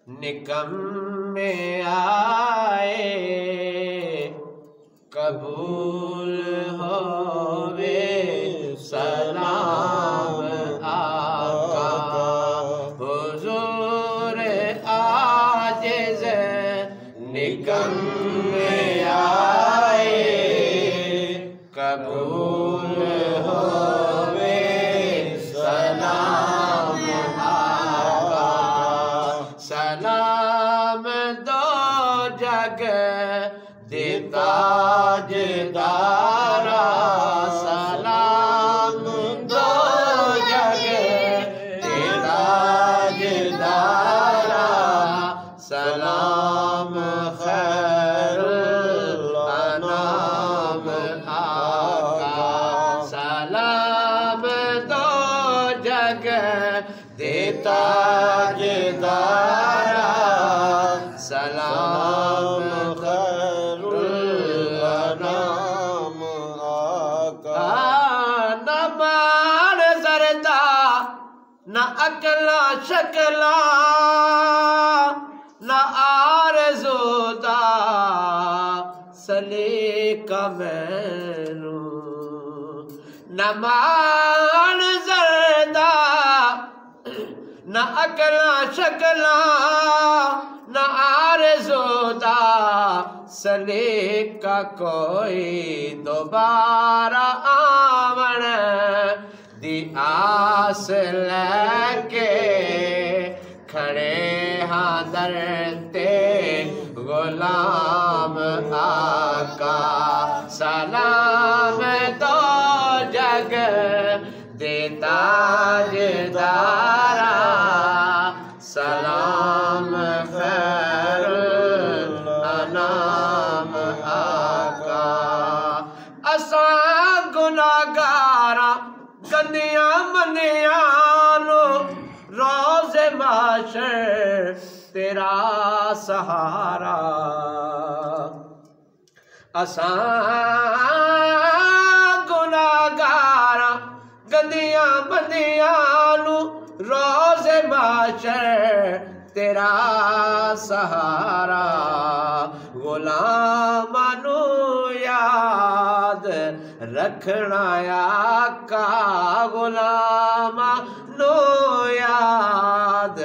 نکمے آئے قبول ہووے سلام آقا حضور عاجز نکمے آئے قبول ہووے سلام آقا سلام دو جگ دے تاجدارا سلام دو جگ دے تاجدارا سلام خیر الانام آقا سلام دو جگ دے تاجدارا سلام خیر الانام آقا نہ مان زردہ نہ اکلا شکلا نہ آرزو دا سلیقہ مینو نہ مان زردہ نہ اکلا شکلا نہ آرزو دا سلیقہ کوئی دوبارہ آمن دی آس لے کے کھڑے ہاں در تے غلام آقا سلام دو جگ دے تاجدارا سلام خیر الانام آقا اساں گناہگاراں گندیاں منیاں نو روز محشر تیرا سہارا اساں گناہگاراں گندیاں بندیاں نو روز محشر تیرا سہارا غلاماں نو یاد رکھنا آقا غلاماں نو یاد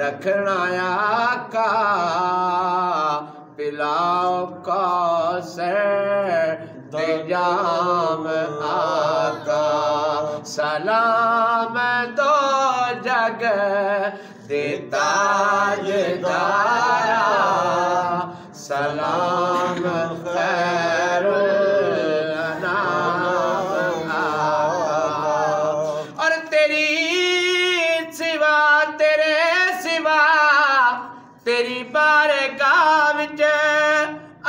رکھنا آقا پلاؤ کوثر دے جام آقا سلام دو جگ دے تاجدارا سلام خیر الانام آقا اور تیری سوا تیرے سوا تیری بارگاہ وچ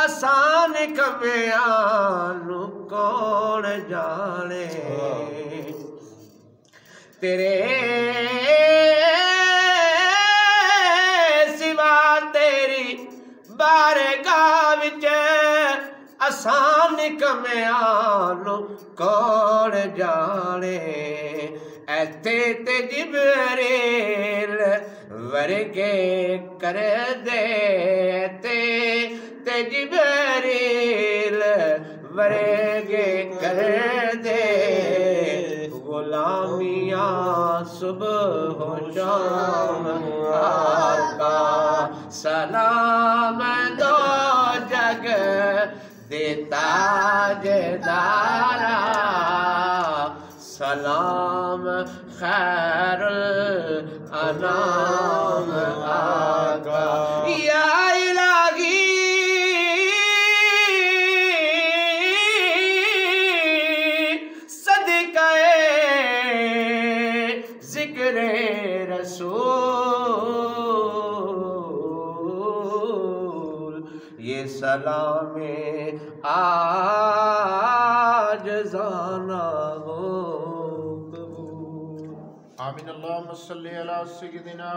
آسان کمیاں نو کون جانے تیرے سوا تیری بارگاہ وچ آسان کمیاں نو کون جانے ایتھے تے جبریل ورگے کر دے تے جبریل ورگے کر دے غلامیاں صبح و شام آقا سلام دو جگ دے تاجدارا سلام خیر الانام آقا یا الہی صدقہ ذکر رسول یہ سلام عاجزانہ ہو قبول آمین اللہم صلی علی سیدنا